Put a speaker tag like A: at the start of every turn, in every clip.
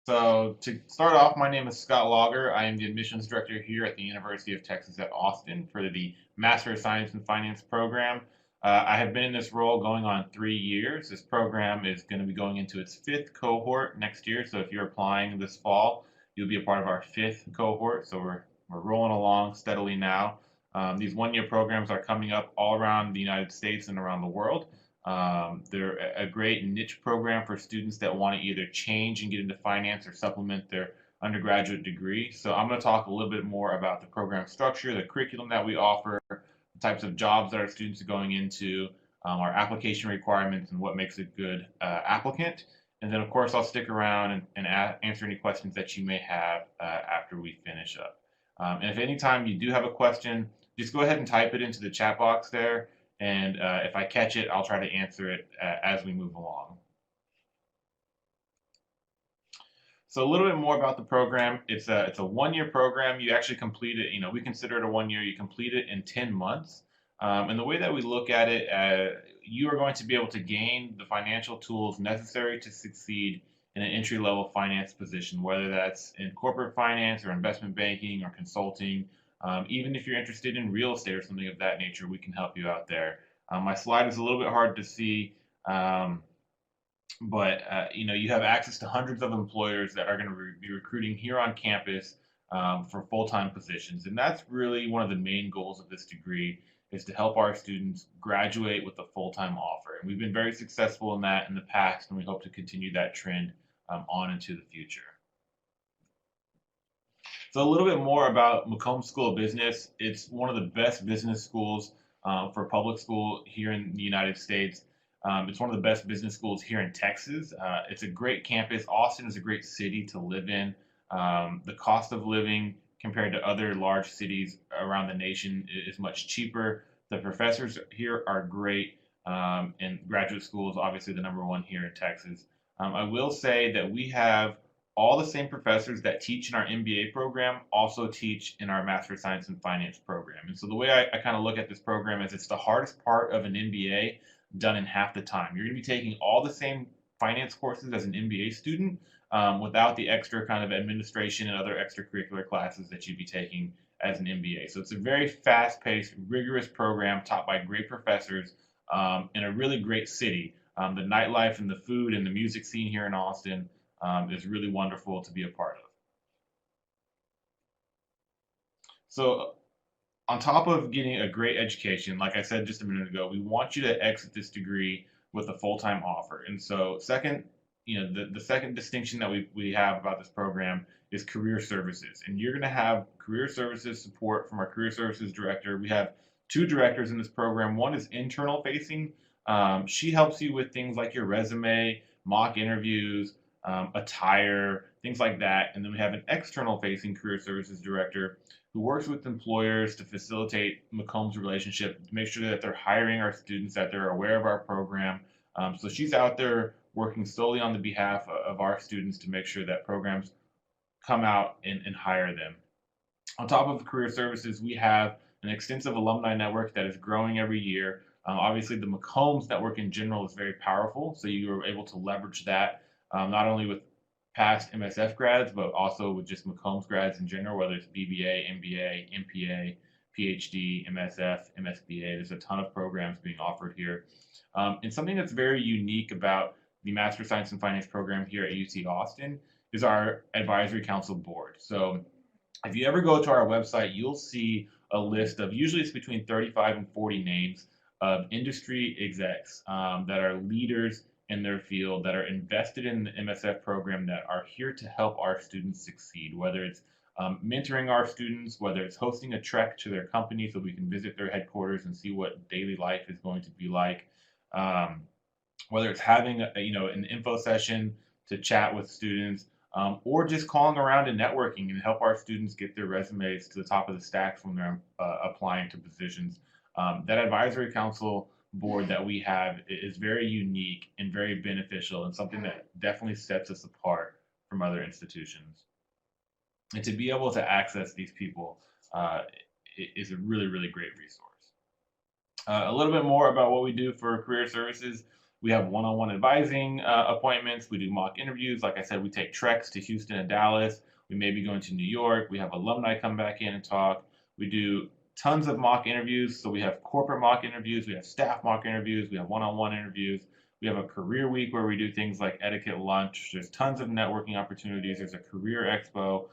A: So to start off, my name is Scott Logger. I am the admissions director here at the University of Texas at Austin for the Master of Science in Finance program. I have been in this role going on 3 years. This program is going to be going into its fifth cohort next year. So if you're applying this fall, you'll be a part of our fifth cohort. So we're rolling along steadily now. These one-year programs are coming up all around the United States and around the world. They're a great niche program for students that want to either change and get into finance or supplement their undergraduate degree. So I'm going to talk a little bit more about the program structure, the curriculum that we offer, the types of jobs that our students are going into, our application requirements, and what makes a good applicant. And then, of course, I'll stick around and answer any questions that you may have after we finish up. And if anytime you do have a question, just go ahead and type it into the chat box there. And if I catch it, I'll try to answer it as we move along. So a little bit more about the program. It's a one-year program. You actually complete it. We consider it a 1 year. You complete it in 10 months. And the way that we look at it, you are going to be able to gain the financial tools necessary to succeed in an entry-level finance position, whether that's in corporate finance or investment banking or consulting. Even if you're interested in real estate or something of that nature, we can help you out there. My slide is a little bit hard to see, but you have access to hundreds of employers that are going to be recruiting here on campus for full-time positions, and that's really one of the main goals of this degree is to help our students graduate with a full-time offer. And we've been very successful in that in the past, and we hope to continue that trend on into the future. So a little bit more about Macomb School of Business. It's one of the best business schools for public school here in the United States. It's one of the best business schools here in Texas. It's a great campus. Austin is a great city to live in. The cost of living compared to other large cities around the nation is much cheaper. The professors here are great, and graduate school is obviously the number one here in Texas. I will say that we have all the same professors that teach in our MBA program also teach in our Master of Science in Finance program. And so the way I kind of look at this program is it's the hardest part of an MBA done in half the time. You're going to be taking all the same finance courses as an MBA student without the extra kind of administration and other extracurricular classes that you'd be taking as an MBA. So it's a very fast-paced, rigorous program taught by great professors in a really great city. The nightlife and the food and the music scene here in Austin is really wonderful to be a part of. So on top of getting a great education, like I said just a minute ago, we want you to exit this degree with a full-time offer. And so second, the second distinction that we have about this program is career services. And you're going to have career services support from our career services director. We have two directors in this program. One is internal facing. She helps you with things like your resume, mock interviews, attire, things like that. And then we have an external facing career services director who works with employers to facilitate Macomb's relationship, to make sure that they're hiring our students, that they're aware of our program. So she's out there working solely on the behalf of our students to make sure that programs come out and hire them. On top of career services, we have an extensive alumni network that is growing every year. Obviously, the Macombs network in general is very powerful, so you are able to leverage that not only with past MSF grads, but also with just Macombs grads in general, whether it's BBA, MBA, MPA, PhD, MSF, MSBA. There's a ton of programs being offered here. And something that's very unique about the Master of Science in Finance program here at UT Austin is our advisory council board. So if you ever go to our website, you'll see a list of, usually it's between 35 and 40 names of industry execs that are leaders in their field, that are invested in the MSF program, that are here to help our students succeed, whether it's mentoring our students, whether it's hosting a trek to their company so we can visit their headquarters and see what daily life is going to be like, whether it's having an info session to chat with students, or just calling around and networking and help our students get their resumes to the top of the stacks when they're applying to positions. That advisory council board that we have is very unique and very beneficial, and something that definitely sets us apart from other institutions. And to be able to access these people is a really, really great resource. A little bit more about what we do for career services. We have one-on-one advising appointments. We do mock interviews. Like I said, we take treks to Houston and Dallas. We may be going to New York. We have alumni come back in and talk. We do tons of mock interviews. So we have corporate mock interviews. We have staff mock interviews. We have one-on-one interviews. We have a career week where we do things like etiquette lunch. There's tons of networking opportunities. There's a career expo.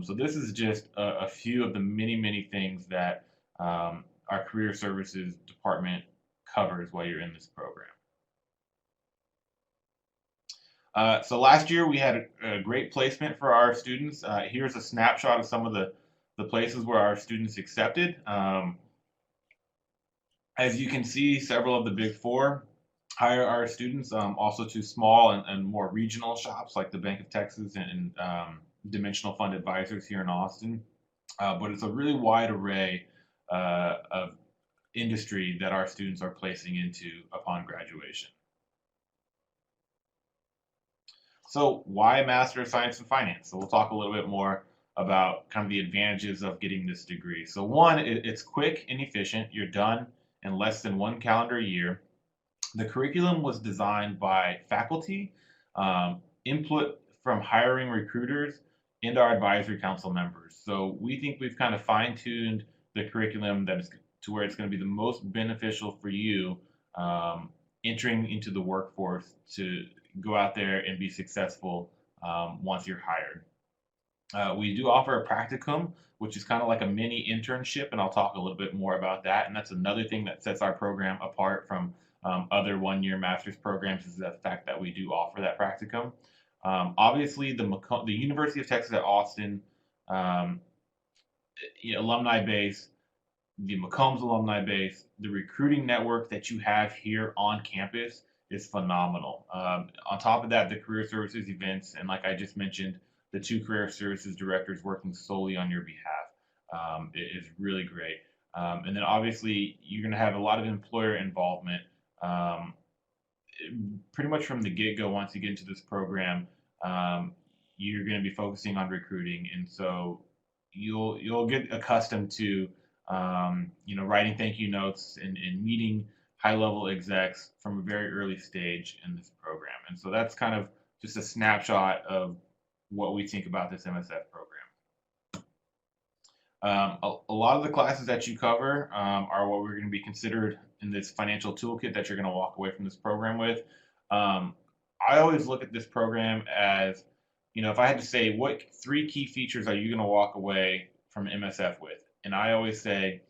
A: So this is just a few of the many, many things that our career services department covers while you're in this program. So last year we had a great placement for our students. Here's a snapshot of some of the places where our students accepted. As you can see, several of the big four hire our students, also to small and more regional shops like the Bank of Texas and Dimensional Fund Advisors here in Austin. But it's a really wide array of industry that our students are placing into upon graduation. So why Master of Science in Finance? So we'll talk a little bit more about kind of the advantages of getting this degree. So one, it's quick and efficient. You're done in less than one calendar year. The curriculum was designed by faculty, input from hiring recruiters, and our advisory council members. So we think we've kind of fine-tuned the curriculum that is to where it's going to be the most beneficial for you entering into the workforce to go out there and be successful once you're hired. We do offer a practicum, which is kind of like a mini internship, and I'll talk a little bit more about that. And that's another thing that sets our program apart from other one-year master's programs is the fact that we do offer that practicum. Obviously, the University of Texas at Austin alumni base, the McCombs alumni base, the recruiting network that you have here on campus is phenomenal. On top of that, the career services events, and like I just mentioned, the two career services directors working solely on your behalf is really great. And then obviously, you're going to have a lot of employer involvement pretty much from the get-go. Once you get into this program, you're going to be focusing on recruiting, and so you'll get accustomed to writing thank you notes and meeting high-level execs from a very early stage in this program. And so that's kind of just a snapshot of what we think about this MSF program. A lot of the classes that you cover are what we're going to be considered in this financial toolkit that you're going to walk away from this program with. I always look at this program as, if I had to say what three key features are you going to walk away from MSF with? And I always say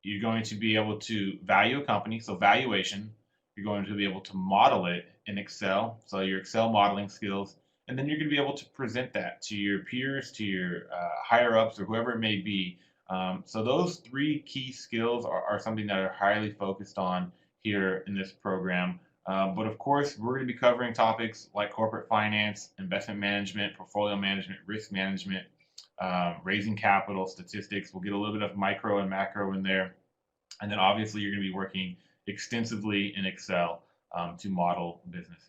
A: you're going to be able to value a company, so valuation. You're going to be able to model it in Excel, so your Excel modeling skills. And then you're going to be able to present that to your peers, to your higher ups, or whoever it may be. So those three key skills are something that are highly focused on here in this program. But of course, we're going to be covering topics like corporate finance, investment management, portfolio management, risk management, raising capital, statistics. We'll get a little bit of micro and macro in there. And then obviously you're going to be working extensively in Excel to model businesses.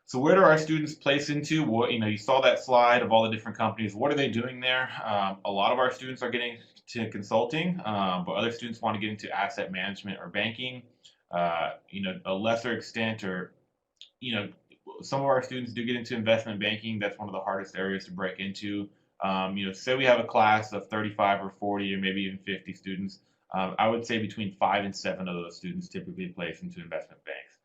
A: So where do our students place into? What, you saw that slide of all the different companies. What are they doing there? A lot of our students are getting to consulting, but other students want to get into asset management or banking. A lesser extent, or some of our students do get into investment banking. That's one of the hardest areas to break into. Say we have a class of 35 or 40 or maybe even 50 students. I would say between 5 and 7 of those students typically place into investment banks.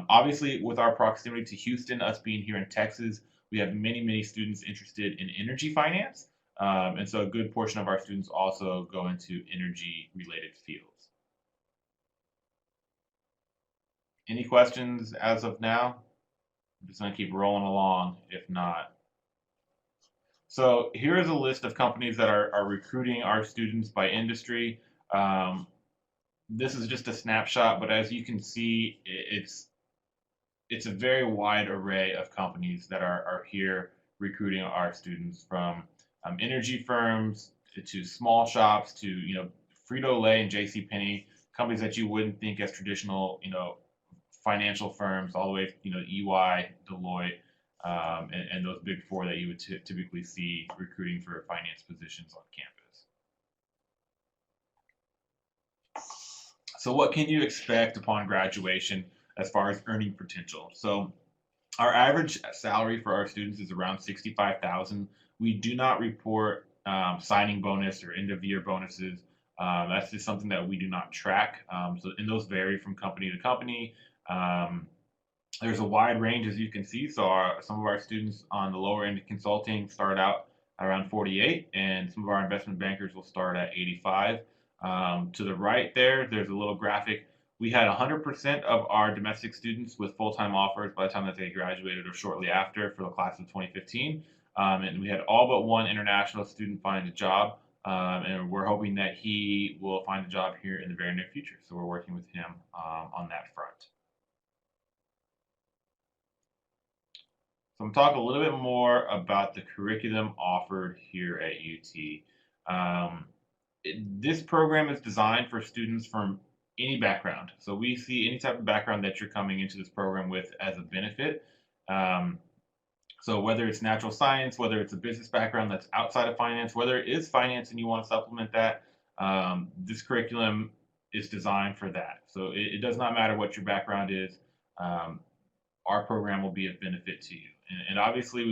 A: Obviously, with our proximity to Houston, us being here in Texas, we have many, many students interested in energy finance. And so a good portion of our students also go into energy-related fields. Any questions as of now? I'm just going to keep rolling along if not. So here is a list of companies that are recruiting our students by industry. This is just a snapshot, but as you can see, it's a very wide array of companies that are here recruiting our students, from energy firms to small shops to Frito-Lay and JCPenney, companies that you wouldn't think as traditional financial firms, all the way EY, Deloitte, and those big four that you would typically see recruiting for finance positions on campus. So what can you expect upon graduation as far as earning potential? So our average salary for our students is around 65,000. We do not report signing bonus or end of year bonuses. That's just something that we do not track. And those vary from company to company. Um, there's a wide range, as you can see. So some of our students on the lower end of consulting start out around 48, and some of our investment bankers will start at 85. To the right there's a little graphic. We had 100% of our domestic students with full-time offers by the time that they graduated or shortly after for the class of 2015. And we had all but one international student find a job. And we're hoping that he will find a job here in the very near future. So we're working with him on that front. So I'm talking a little bit more about the curriculum offered here at UT. This program is designed for students from any background. So we see any type of background that you're coming into this program with as a benefit. Um, so whether it's natural science, whether it's a business background that's outside of finance, whether it is finance and you want to supplement that, this curriculum is designed for that. So it does not matter what your background is. Um, our program will be of benefit to you. And obviously,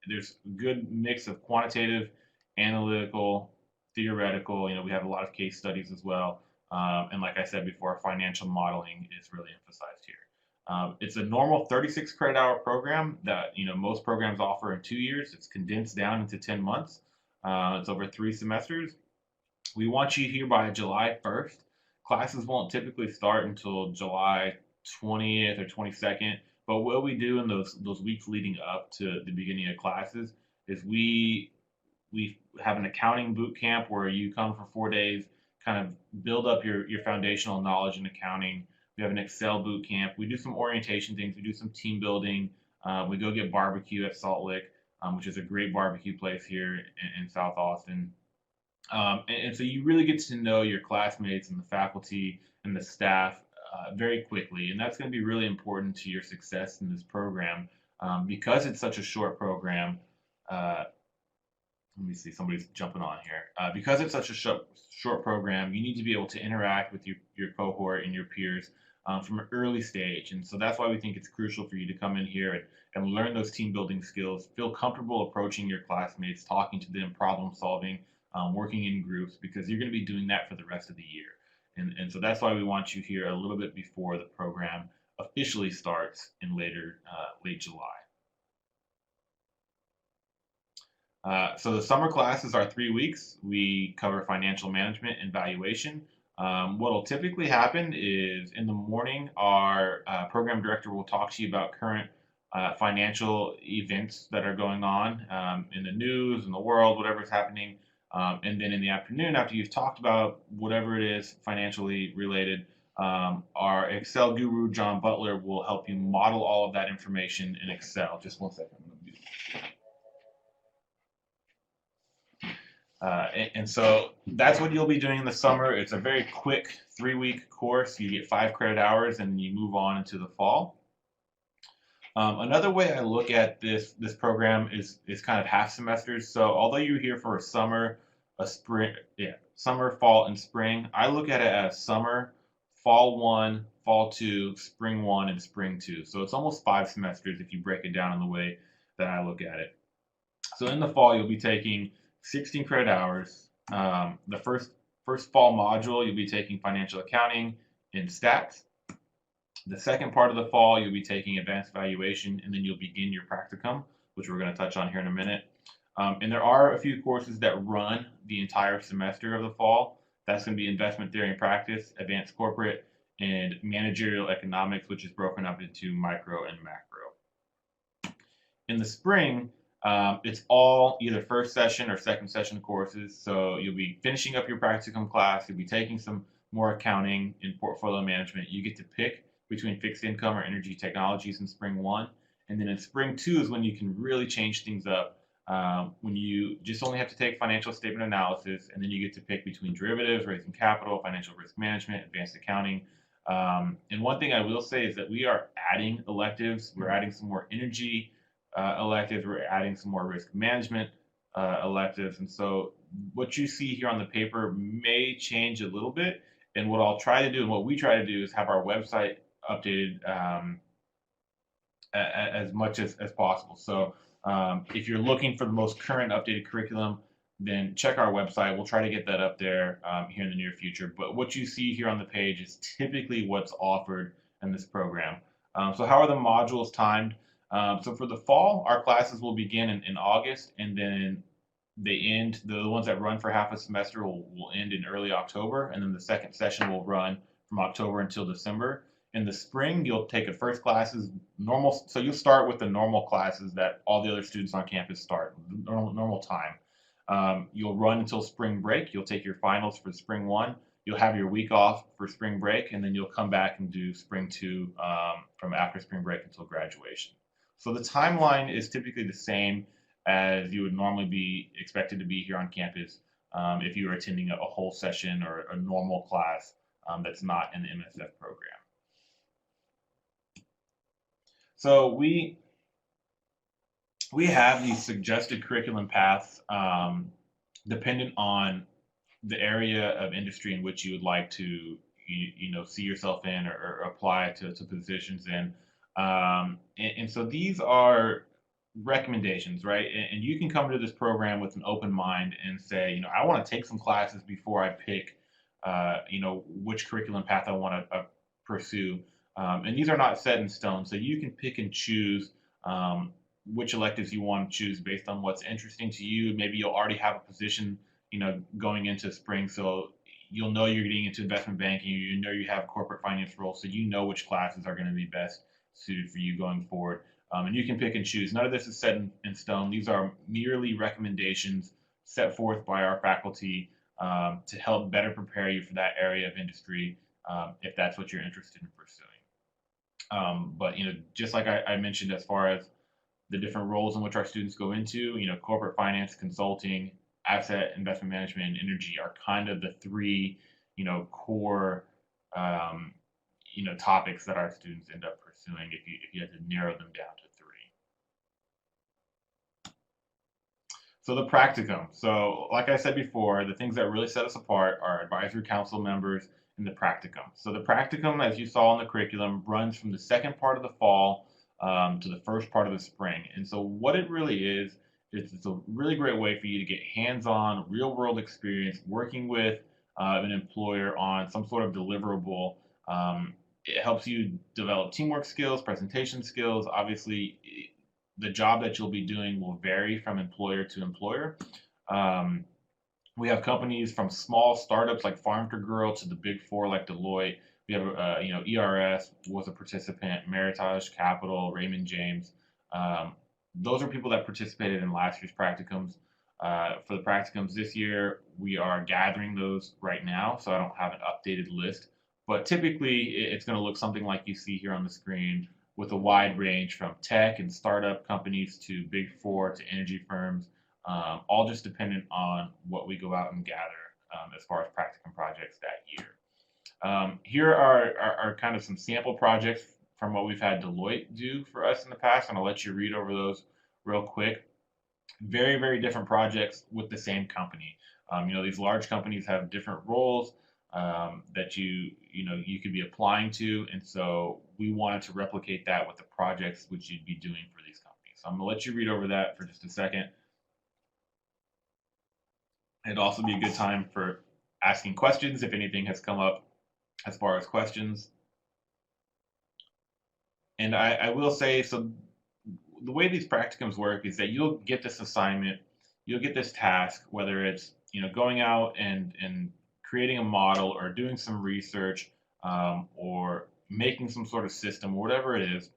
A: there's a good mix of quantitative, analytical, theoretical. We have a lot of case studies as well. And like I said before, financial modeling is really emphasized here. It's a normal 36 credit hour program that most programs offer in 2 years. It's condensed down into 10 months. It's over 3 semesters. We want you here by July 1st. Classes won't typically start until July 20th or 22nd. But what we do in those weeks leading up to the beginning of classes is we have an accounting boot camp where you come for 4 days, kind of build up your foundational knowledge in accounting. We have an Excel boot camp. We do some orientation things. We do some team building. We go get barbecue at Salt Lick, which is a great barbecue place here in South Austin. And so you really get to know your classmates and the faculty and the staff very quickly. And that's going to be really important to your success in this program because it's such a short program. Let me see, somebody's jumping on here. Because it's such a short program, you need to be able to interact with your cohort and your peers from an early stage. And so that's why we think it's crucial for you to come in here and learn those team building skills, feel comfortable approaching your classmates, talking to them, problem solving, working in groups, because you're going to be doing that for the rest of the year. And so that's why we want you here a little bit before the program officially starts in late July. So the summer classes are 3 weeks. We cover financial management and valuation. What will typically happen is in the morning, our program director will talk to you about current financial events that are going on in the news, in the world, whatever's happening. And then in the afternoon, after you've talked about whatever it is financially related, our Excel guru, John Butler, will help you model all of that information in Excel. Just one second. And so that's what you'll be doing in the summer. It's a very quick 3-week course. You get 5 credit hours and you move on into the fall. Another way I look at this program is kind of half semesters. So although you're here for a summer, summer, fall, and spring, I look at it as summer, fall 1, fall 2, spring 1, and spring 2. So it's almost 5 semesters if you break it down in the way that I look at it. So in the fall, you'll be taking 16 credit hours. The first fall module, you'll be taking financial accounting and stats. The second part of the fall, you'll be taking advanced valuation, and then you'll begin your practicum, which we're going to touch on here in a minute. And there are a few courses that run the entire semester of the fall. That's going to be investment theory and practice, advanced corporate, and managerial economics, which is broken up into micro and macro. In the spring, it's all either first session or second session courses. So you'll be finishing up your practicum class. You'll be taking some more accounting and portfolio management. You get to pick between fixed income or energy technologies in spring 1. And then in spring 2 is when you can really change things up. When you just only have to take financial statement analysis, and then you get to pick between derivatives, raising capital, financial risk management, advanced accounting. And one thing I will say is that we are adding electives. We're adding some more energy electives. We're adding some more risk management electives. And so what you see here on the paper may change a little bit. And what I'll try to do and what we try to do is have our website updated as much as possible. So if you're looking for the most current updated curriculum, then check our website. We'll try to get that up there here in the near future. But what you see here on the page is typically what's offered in this program. So how are the modules timed? So for the fall, our classes will begin in August, and then they end, the ones that run for half a semester will end in early October, and then the second session will run from October until December. In the spring, you'll take a first classes normal, so you'll start with the normal classes that all the other students on campus start, normal time. You'll run until spring break. You'll take your finals for spring one. You'll have your week off for spring break, and then you'll come back and do spring two from after spring break until graduation. So the timeline is typically the same as you would normally be expected to be here on campus if you were attending a whole session or a normal class that's not in the MSF program. So we have these suggested curriculum paths dependent on the area of industry in which you would like to see yourself in or apply to positions in. And so these are recommendations, right? And you can come to this program with an open mind and say, I want to take some classes before I pick, which curriculum path I want to pursue. And these are not set in stone, so you can pick and choose which electives you want to choose based on what's interesting to you. Maybe you'll already have a position, going into spring, so you'll know you're getting into investment banking. You know you have a corporate finance role, so you know which classes are going to be best suited for you going forward. And you can pick and choose. None of this is set in stone. These are merely recommendations set forth by our faculty to help better prepare you for that area of industry if that's what you're interested in pursuing. But just like I mentioned, as far as the different roles in which our students go into, corporate finance, consulting, asset investment management, and energy are kind of the three, core, topics that our students end up pursuing if you had to narrow them down to three. So the practicum. So like I said before, the things that really set us apart are advisory council members and the practicum. So the practicum, as you saw in the curriculum, runs from the second part of the fall to the first part of the spring. And so what it really is it's a really great way for you to get hands-on, real-world experience working with an employer on some sort of deliverable. It helps you develop teamwork skills, presentation skills. Obviously, the job that you'll be doing will vary from employer to employer. We have companies from small startups like Farm to Girl to the big four like Deloitte. We have, ERS was a participant, Meritage Capital, Raymond James. Those are people that participated in last year's practicums. For the practicums this year, we are gathering those right now, so I don't have an updated list. But typically, it's going to look something like you see here on the screen, with a wide range from tech and startup companies to big four to energy firms, all just dependent on what we go out and gather as far as practicum projects that year. Here are kind of some sample projects from what we've had Deloitte do for us in the past, and I'll let you read over those real quick. Very, very different projects with the same company. These large companies have different roles that you could be applying to, and so we wanted to replicate that with the projects which you'd be doing for these companies. So I'm gonna let you read over that for just a second. It'd also be a good time for asking questions if anything has come up as far as questions. And I will say, so the way these practicums work is that you'll get this assignment, you'll get this task, whether it's going out and creating a model or doing some research or making some sort of system or whatever it is,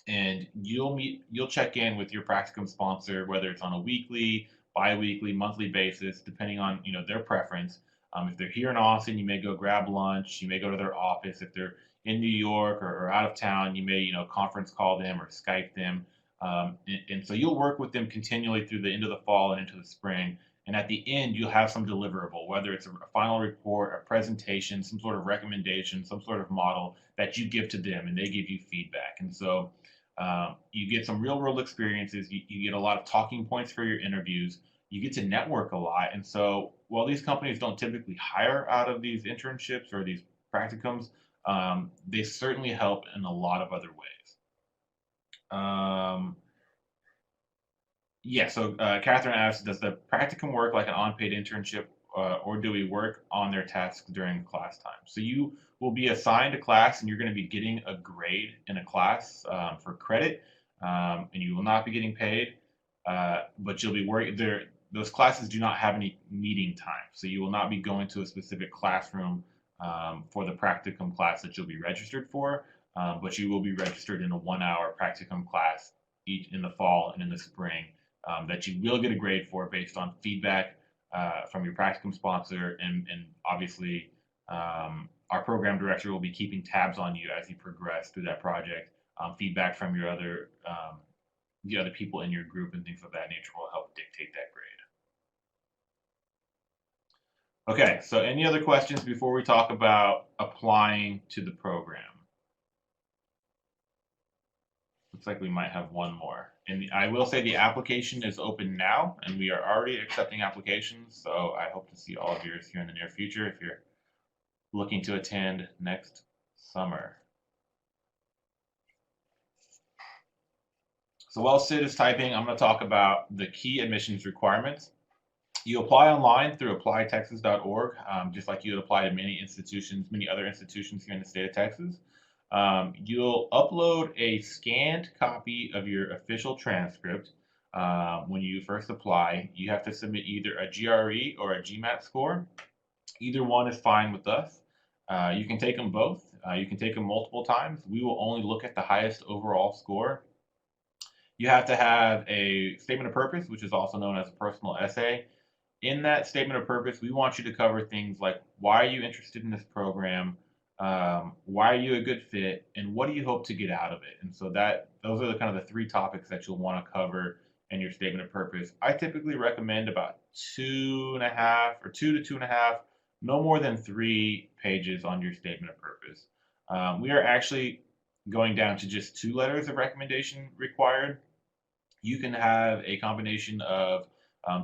A: and you'll check in with your practicum sponsor, whether it's on a weekly, bi-weekly, monthly basis, depending on their preference. If they're here in Austin, you may go grab lunch, you may go to their office. If they're in New York or out of town, you may conference call them or Skype them. And so you'll work with them continually through the end of the fall and into the spring. And at the end, you'll have some deliverable, whether it's a final report, a presentation, some sort of recommendation, some sort of model that you give to them, and they give you feedback. And so you get some real world experiences. You get a lot of talking points for your interviews. you get to network a lot. And so while these companies don't typically hire out of these internships or these practicums, they certainly help in a lot of other ways. Um, Yeah, so Catherine asks, does the practicum work like an unpaid internship, or do we work on their tasks during class time? So you will be assigned a class, and you're going to be getting a grade in a class for credit, and you will not be getting paid, but you'll be working there. Those classes do not have any meeting time, so you will not be going to a specific classroom for the practicum class that you'll be registered for, but you will be registered in a 1 hour practicum class each in the fall and in the spring that you will get a grade for based on feedback from your practicum sponsor, and obviously our program director will be keeping tabs on you as you progress through that project. Feedback from your other the other people in your group and things of that nature will help dictate that grade. Okay, so any other questions before we talk about applying to the program? Looks like we might have one more. And I will say the application is open now, and we are already accepting applications. So I hope to see all of yours here in the near future if you're looking to attend next summer. So while Sid is typing, I'm going to talk about the key admissions requirements. You apply online through applytexas.org, just like you would apply to many institutions, many other institutions here in the state of Texas. You'll upload a scanned copy of your official transcript when you first apply. You have to submit either a GRE or a GMAT score. Either one is fine with us. You can take them both. You can take them multiple times. We will only look at the highest overall score. You have to have a statement of purpose, which is also known as a personal essay. In that statement of purpose, we want you to cover things like why are you interested in this program, why are you a good fit, and what do you hope to get out of it? And so that those are the kind of the three topics that you'll want to cover in your statement of purpose. I typically recommend about 2.5 or 2 to 2.5, no more than 3 pages on your statement of purpose. We are actually going down to just 2 letters of recommendation required. You can have a combination of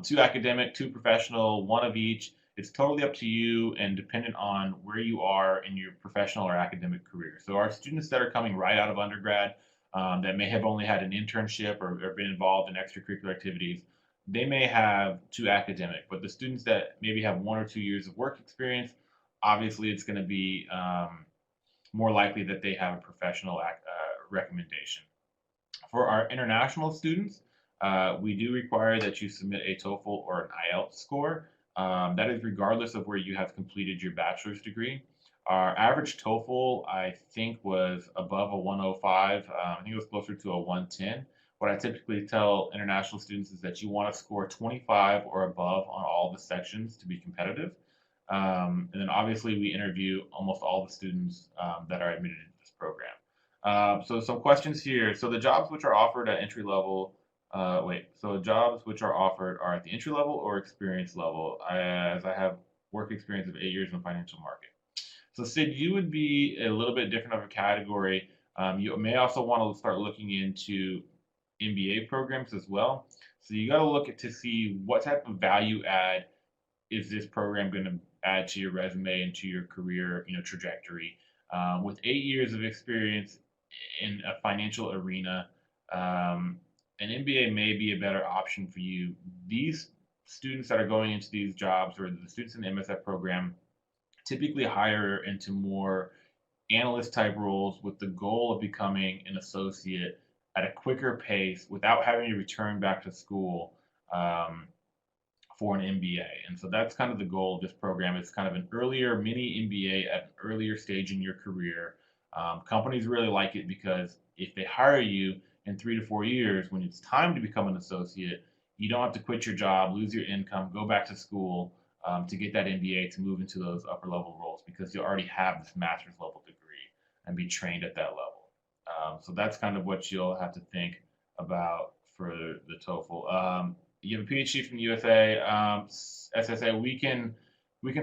A: 2 academic, 2 professional, one of each. It's totally up to you and dependent on where you are in your professional or academic career. So our students that are coming right out of undergrad that may have only had an internship or been involved in extracurricular activities, they may have 2 academic. But the students that maybe have 1 or 2 years of work experience, obviously it's going to be more likely that they have a professional recommendation. For our international students, we do require that you submit a TOEFL or an IELTS score. That is regardless of where you have completed your bachelor's degree. Our average TOEFL, I think, was above a 105. I think it was closer to a 110. What I typically tell international students is that you want to score 25 or above on all the sections to be competitive. And then obviously we interview almost all the students that are admitted into this program. So some questions here. So the jobs which are offered at entry level, so jobs which are offered are at the entry level or experience level, as I have work experience of 8 years in the financial market. So Sid, you would be a little bit different of a category. You may also want to start looking into MBA programs as well. So you got to look at to see what type of value add is this program going to add to your resume and to your career, trajectory. With 8 years of experience in a financial arena, an MBA may be a better option for you. These students that are going into these jobs, or the students in the MSF program, typically hire into more analyst type roles with the goal of becoming an associate at a quicker pace without having to return back to school for an MBA. And so that's kind of the goal of this program. It's kind of an earlier mini MBA at an earlier stage in your career. Companies really like it because if they hire you in 3 to 4 years, when it's time to become an associate, you don't have to quit your job, lose your income, go back to school to get that MBA to move into those upper level roles because you already have this master's level degree and be trained at that level. So that's kind of what you'll have to think about for the TOEFL. You have a PhD from USA, SSA. We can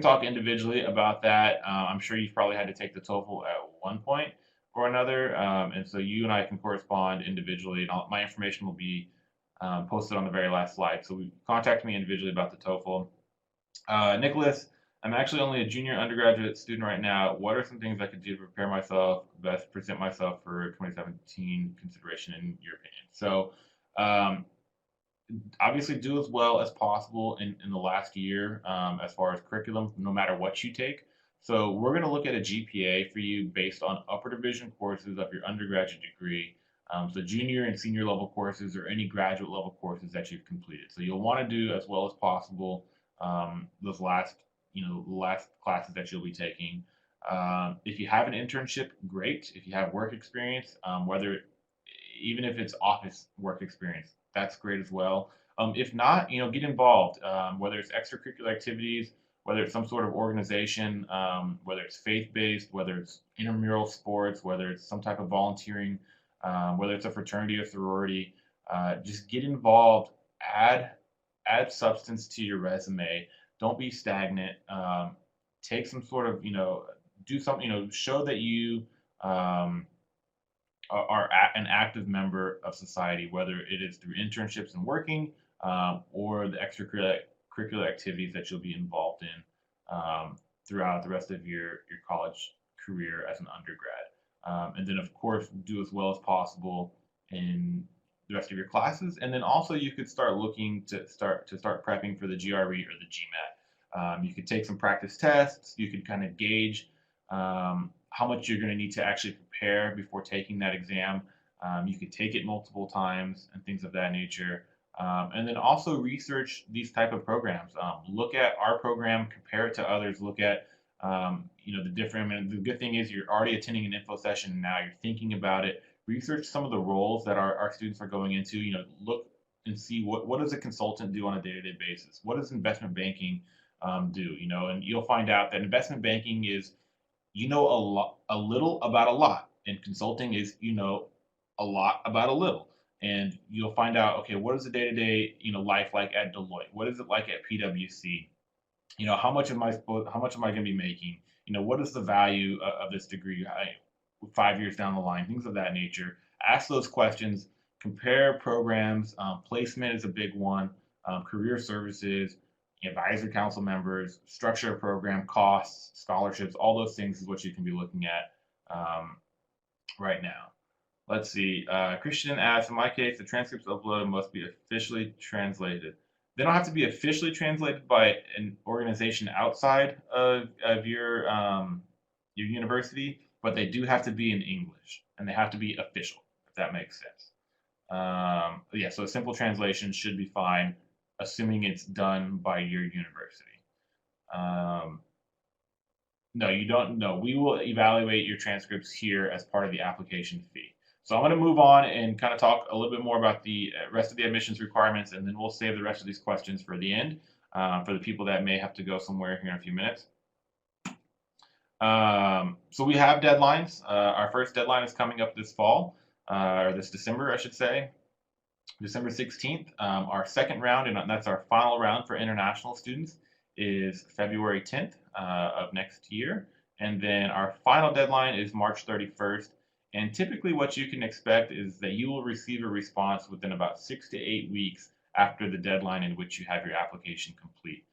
A: talk individually about that. I'm sure you've probably had to take the TOEFL at one point or another, and so you and I can correspond individually. And my information will be posted on the very last slide. So contact me individually about the TOEFL. Nicholas, I'm actually only a junior undergraduate student right now. What are some things I could do to prepare myself, best present myself for 2017 consideration in your opinion? So, um, obviously do as well as possible in the last year as far as curriculum, no matter what you take. So we're going to look at a GPA for you based on upper division courses of your undergraduate degree. So junior and senior level courses or any graduate level courses that you've completed. So you'll want to do as well as possible those last classes that you'll be taking. If you have an internship, great. If you have work experience, even if it's office work experience, that's great as well. If not, get involved, whether it's extracurricular activities, whether it's some sort of organization, whether it's faith-based, whether it's intramural sports, whether it's some type of volunteering, whether it's a fraternity or sorority, just get involved, add add substance to your resume. Don't be stagnant. Take some sort of, do something, show that you um, are an active member of society, whether it is through internships and working or the extracurricular activities that you'll be involved in throughout the rest of your college career as an undergrad. And then, of course, do as well as possible in the rest of your classes. And then also, you could start looking to start prepping for the GRE or the GMAT. You could take some practice tests. You could kind of gauge how much you're going to need to actually prepare before taking that exam. You could take it multiple times and things of that nature. And then also research these type of programs. Look at our program, compare it to others. Look at the different. I mean, the good thing is you're already attending an info session now. You're thinking about it. Research some of the roles that our students are going into. Look and see what does a consultant do on a day-to-day basis. What does investment banking do? And you'll find out that investment banking is a little about a lot, and consulting is a lot about a little. And you'll find out, okay, what is the day-to-day life like at Deloitte? What is it like at PwC? How much am I going to be making? What is the value of this degree 5 years down the line? Things of that nature. Ask those questions. Compare programs. Placement is a big one. Career services, advisory council members, structure of program, costs, scholarships, all those things is what you can be looking at right now. Let's see. Christian asks, in my case, the transcripts uploaded must be officially translated. They don't have to be officially translated by an organization outside of your university, but they do have to be in English and they have to be official, if that makes sense. Yeah, so a simple translation should be fine, assuming it's done by your university. No, you don't. No, we will evaluate your transcripts here as part of the application fee. So I'm going to move on and kind of talk a little bit more about the rest of the admissions requirements, and then we'll save the rest of these questions for the end for the people that may have to go somewhere here in a few minutes. So we have deadlines. Our first deadline is coming up this fall, or this December, I should say. December 16th. Our second round, and that's our final round for international students, is February 10th of next year. And then our final deadline is March 31st. And typically what you can expect is that you will receive a response within about 6 to 8 weeks after the deadline in which you have your application complete.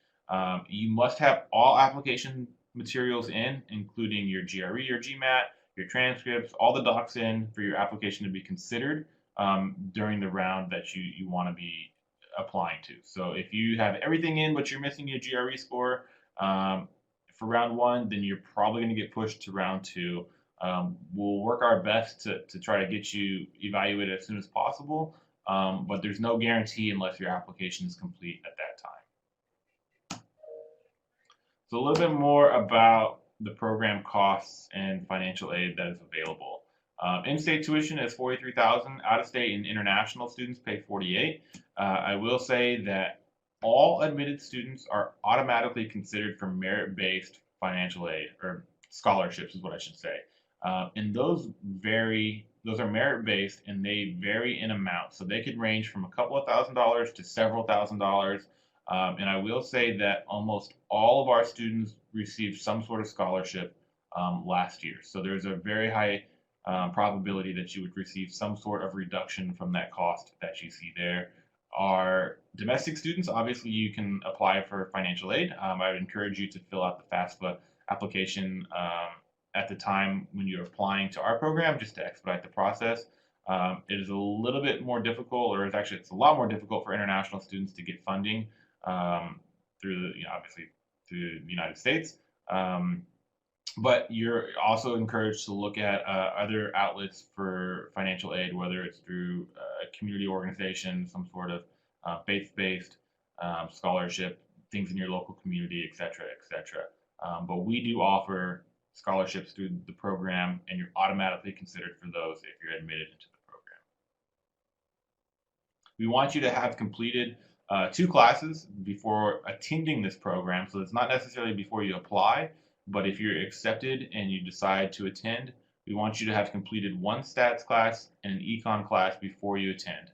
A: You must have all application materials in, including your GRE or GMAT, your transcripts, all the docs in for your application to be considered during the round that you want to be applying to. So if you have everything in, but you're missing your GRE score for round one, then you're probably going to get pushed to round two. We'll work our best to try to get you evaluated as soon as possible, but there's no guarantee unless your application is complete at that time. So a little bit more about the program costs and financial aid that is available. In-state tuition is $43,000. Out-of-state and international students pay $48,000. I will say that all admitted students are automatically considered for merit-based financial aid, or scholarships is what I should say. And those are merit-based and they vary in amount. So they could range from a couple of $1,000s to several $1,000s. And I will say that almost all of our students received some sort of scholarship last year. So there's a very high probability that you would receive some sort of reduction from that cost that you see there. our domestic students, obviously you can apply for financial aid. I would encourage you to fill out the FAFSA application at the time when you're applying to our program, just to expedite the process. It is a little bit more difficult, or it's a lot more difficult for international students to get funding through obviously through the United States. Um, but you're also encouraged to look at other outlets for financial aid, whether it's through a community organization, some sort of faith-based scholarship, things in your local community, et cetera, et cetera. But we do offer scholarships through the program, and you're automatically considered for those if you're admitted into the program. We want you to have completed 2 classes before attending this program. So it's not necessarily before you apply, but if you're accepted and you decide to attend, we want you to have completed 1 stats class and an econ class before you attend.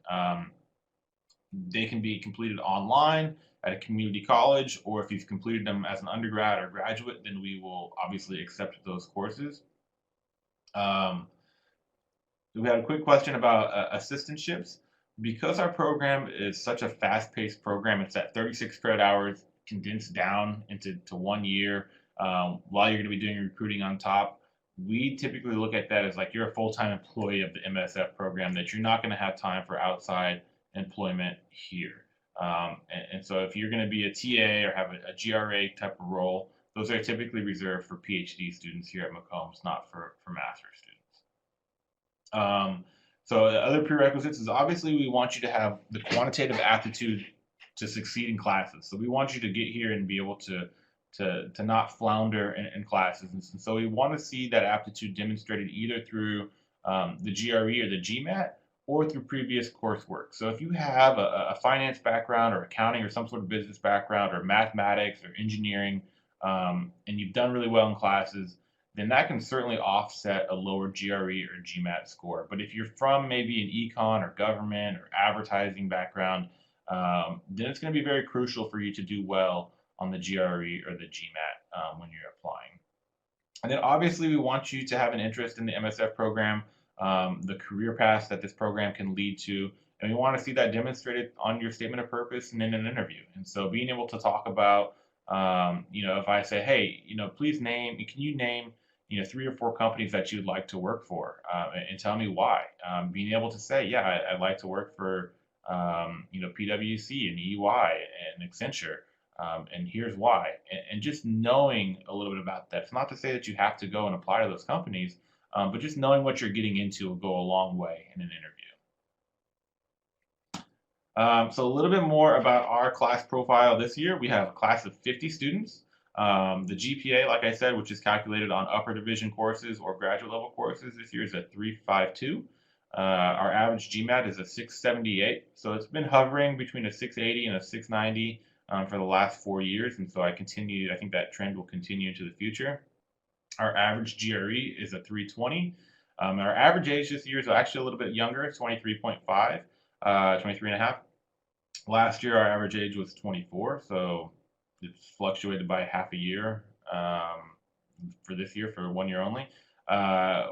A: They can be completed online at a community college, or if you've completed them as an undergrad or graduate, then we will obviously accept those courses. Um, we had a quick question about assistantships. Because our program is such a fast-paced program, it's at 36 credit hours condensed down into 1 year, while you're going to be doing recruiting on top. We typically look at that as like you're a full-time employee of the MSF program, that you're not going to have time for outside employment here. And so if you're going to be a TA or have a GRA type of role, those are typically reserved for PhD students here at McCombs, not for master's students. So the other prerequisites is obviously we want you to have the quantitative aptitude to succeed in classes. So we want you to get here and be able to not flounder in classes. And so we want to see that aptitude demonstrated either through the GRE or the GMAT, or through previous coursework. So if you have a finance background or accounting or some sort of business background or mathematics or engineering, and you've done really well in classes, then that can certainly offset a lower GRE or GMAT score. But if you're from maybe an econ or government or advertising background, then it's going to be very crucial for you to do well on the GRE or the GMAT when you're applying. And then obviously we want you to have an interest in the MSF program, the career paths that this program can lead to, and we want to see that demonstrated on your statement of purpose and in an interview. And so being able to talk about, if I say, hey, please can you name 3 or 4 companies that you'd like to work for, and tell me why. Being able to say, yeah, I'd like to work for, PwC and EY and Accenture, and here's why. And just knowing a little bit about that. It's not to say that you have to go and apply to those companies, but just knowing what you're getting into will go a long way in an interview. So a little bit more about our class profile this year. We have a class of 50 students. The GPA, like I said, which is calculated on upper division courses or graduate level courses this year, is a 352. Our average GMAT is a 678. So it's been hovering between a 680 and a 690 for the last 4 years. And so I think that trend will continue into the future. Our average GRE is a 320. Our average age this year is actually a little bit younger, 23.5, 23 and a half. Last year, our average age was 24, so it's fluctuated by half a year for this year, for 1 year only.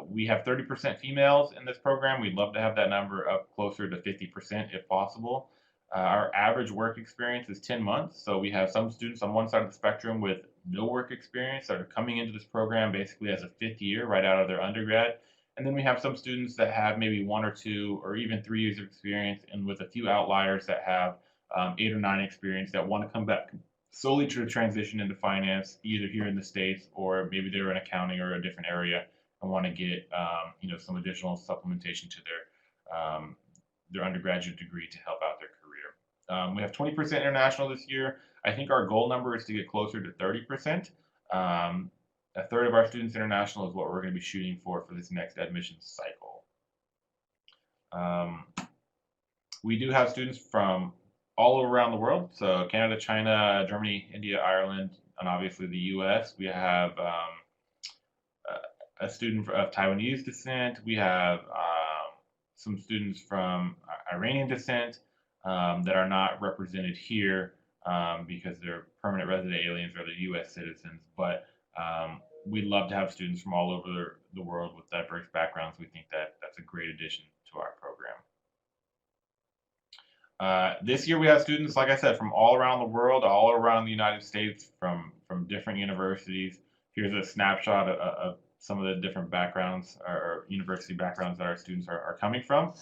A: We have 30% females in this program. We'd love to have that number up closer to 50% if possible. Our average work experience is 10 months, so we have some students on one side of the spectrum with no work experience that are coming into this program basically as a 5th year right out of their undergrad. And then we have some students that have maybe 1 or 2 or even 3 years of experience, and with a few outliers that have 8 or 9 experience that want to come back solely to transition into finance, either here in the States or maybe they're in accounting or a different area and want to get some additional supplementation to their undergraduate degree to help out their career. We have 20% international this year. I think our goal number is to get closer to 30%. A third of our students international is what we're going to be shooting for this next admissions cycle. We do have students from all around the world, so Canada, China, Germany, India, Ireland, and obviously the U.S. We have a student of Taiwanese descent. We have some students from Iranian descent that are not represented here because they're permanent resident aliens or they're U.S. citizens. But we'd love to have students from all over the world with diverse backgrounds. We think that that's a great addition to our program. This year we have students, like I said, from all around the world, all around the United States, from different universities. Here's a snapshot of some of the different backgrounds or university backgrounds that our students are coming from.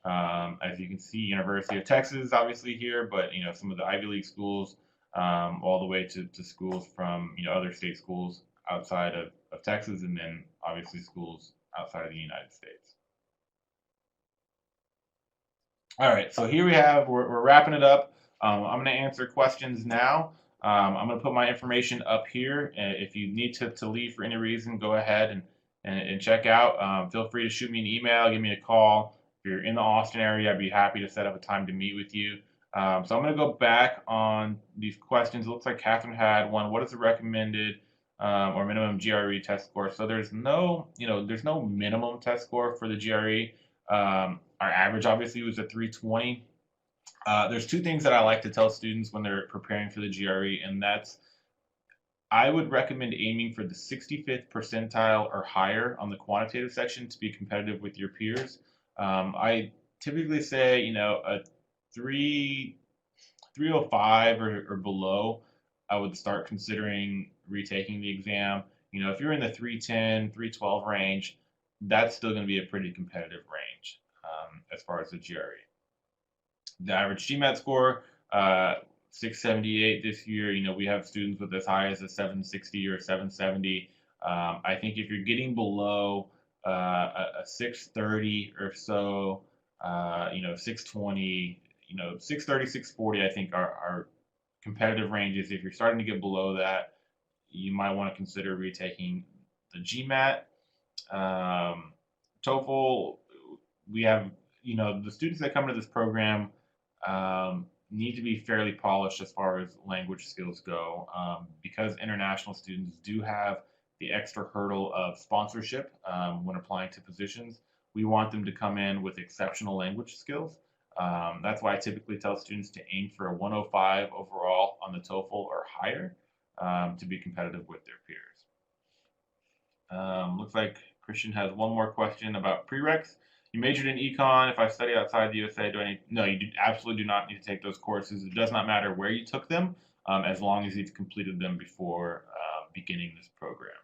A: As you can see, University of Texas obviously here, but some of the Ivy League schools, all the way to schools from other state schools outside of Texas, and then obviously schools outside of the United States. All right, so here we have, we're wrapping it up. I'm going to answer questions now. I'm going to put my information up here. If you need to leave for any reason, go ahead and check out. Feel free to shoot me an email, give me a call. If you're in the Austin area, I'd be happy to set up a time to meet with you. So I'm going to go back on these questions. It looks like Catherine had one. What is the recommended or minimum GRE test score? So there's no minimum test score for the GRE. Our average obviously was a 320. There's two things that I like to tell students when they're preparing for the GRE, and that's I would recommend aiming for the 65th percentile or higher on the quantitative section to be competitive with your peers. I typically say, a 305 or below, I would start considering retaking the exam. If you're in the 310, 312 range, that's still going to be a pretty competitive range as far as the GRE. The average GMAT score, 678 this year. We have students with as high as a 760 or 770. I think if you're getting below a 630 or so, 620, 630, 640, I think are competitive ranges. If you're starting to get below that, you might want to consider retaking the GMAT. TOEFL, we have, the students that come into this program need to be fairly polished as far as language skills go, because international students do have the extra hurdle of sponsorship when applying to positions. We want them to come in with exceptional language skills. That's why I typically tell students to aim for a 105 overall on the TOEFL or higher to be competitive with their peers. Looks like Christian has one more question about prereqs. You majored in econ. If I study outside the USA, do I need? No, you absolutely do not need to take those courses. It does not matter where you took them, as long as you've completed them before beginning this program.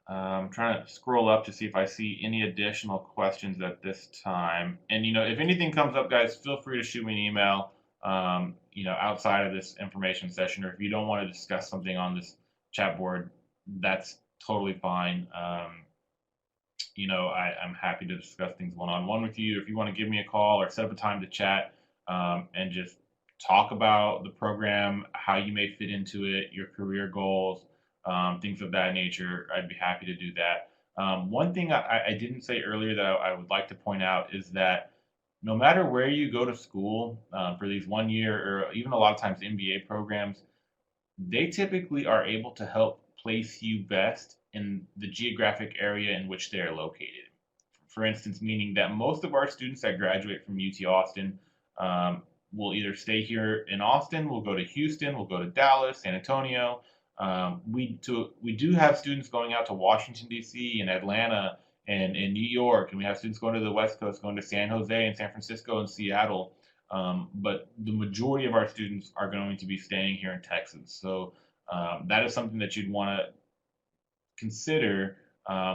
A: I'm trying to scroll up to see if I see any additional questions at this time. And if anything comes up, guys, feel free to shoot me an email. Outside of this information session, or if you don't want to discuss something on this chat board, that's totally fine. I'm happy to discuss things one-on-one with you. If you want to give me a call or set up a time to chat and just talk about the program, how you may fit into it, your career goals, things of that nature, I'd be happy to do that. One thing I didn't say earlier that I would like to point out is that no matter where you go to school for these 1 year or even a lot of times MBA programs, they typically are able to help place you best in the geographic area in which they are located. For instance, meaning that most of our students that graduate from UT Austin will either stay here in Austin, will go to Houston, will go to Dallas, San Antonio. We do have students going out to Washington, D.C. and Atlanta and New York, and we have students going to the West Coast, going to San Jose and San Francisco and Seattle. But the majority of our students are going to be staying here in Texas. So that is something that you'd want to consider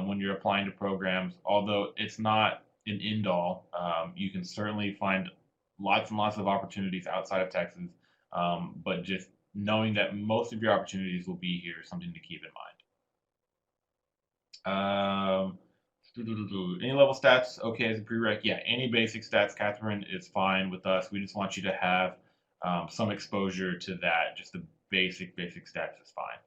A: when you're applying to programs. Although it's not an end all, you can certainly find lots and lots of opportunities outside of Texas. But just knowing that most of your opportunities will be here is something to keep in mind. Any level stats okay as a prereq? Yeah, any basic stats, Catherine, is fine with us. We just want you to have some exposure to that. Just the basic stats is fine.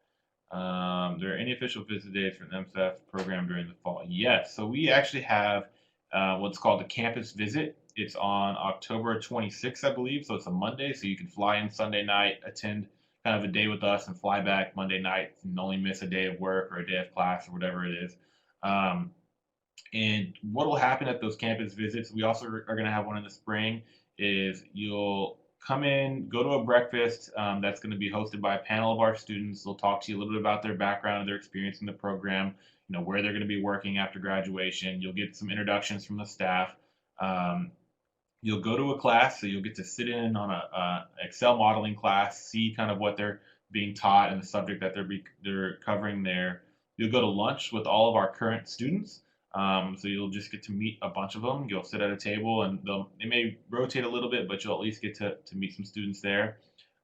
A: There are any official visit dates for the MSF program during the fall? Yes. So we actually have what's called a campus visit. It's on October 26th, I believe. So it's a Monday. So you can fly in Sunday night, attend kind of a day with us, and fly back Monday night and only miss a day of work or a day of class or whatever it is. And what will happen at those campus visits, we also are going to have one in the spring, is you'll come in, go to a breakfast that's going to be hosted by a panel of our students. They'll talk to you a little bit about their background and their experience in the program, where they're going to be working after graduation. You'll get some introductions from the staff. Um, you'll go to a class, so you'll get to sit in on a Excel modeling class, see kind of what they're being taught and the subject that they're covering there. You'll go to lunch with all of our current students. So you'll just get to meet a bunch of them. You'll sit at a table, and they may rotate a little bit, but you'll at least get to meet some students there.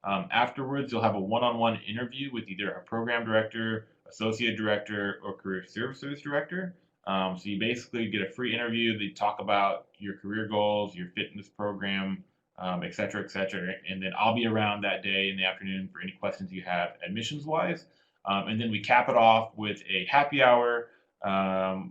A: Afterwards, you'll have a one-on-one interview with either a program director, associate director, or career services director. So you basically get a free interview. They talk about your career goals, your fitness program, et cetera, et cetera. And then I'll be around that day in the afternoon for any questions you have admissions wise. And then we cap it off with a happy hour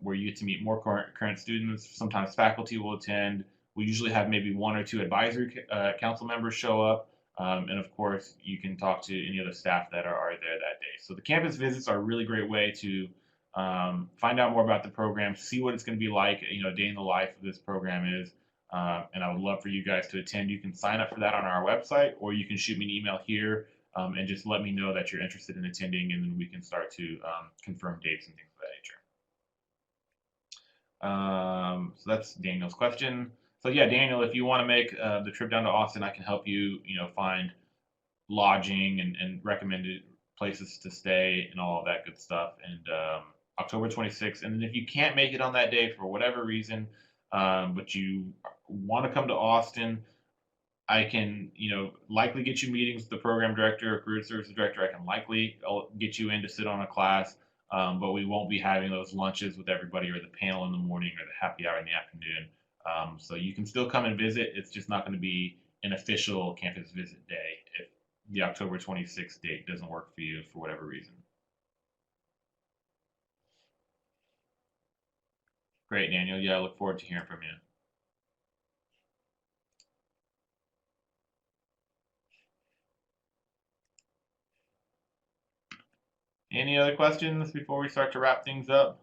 A: where you get to meet more current students. Sometimes faculty will attend. We usually have maybe one or two advisory council members show up. And of course, you can talk to any of the staff that are there that day. So the campus visits are a really great way to find out more about the program, see what it's going to be like, a day in the life of this program is. And I would love for you guys to attend. You can sign up for that on our website, or you can shoot me an email here and just let me know that you're interested in attending, and then we can start to confirm dates and things of that nature. So that's Daniel's question. So yeah, Daniel, if you want to make the trip down to Austin, I can help you, find lodging and recommended places to stay and all of that good stuff. And October 26th. And then if you can't make it on that day for whatever reason, but you want to come to Austin, I can, likely get you meetings with the program director or career services director. I can likely get you in to sit on a class, but we won't be having those lunches with everybody or the panel in the morning or the happy hour in the afternoon. So you can still come and visit. It's just not going to be an official campus visit day if the October 26th date doesn't work for you for whatever reason. Great, Daniel. Yeah, I look forward to hearing from you. Any other questions before we start to wrap things up?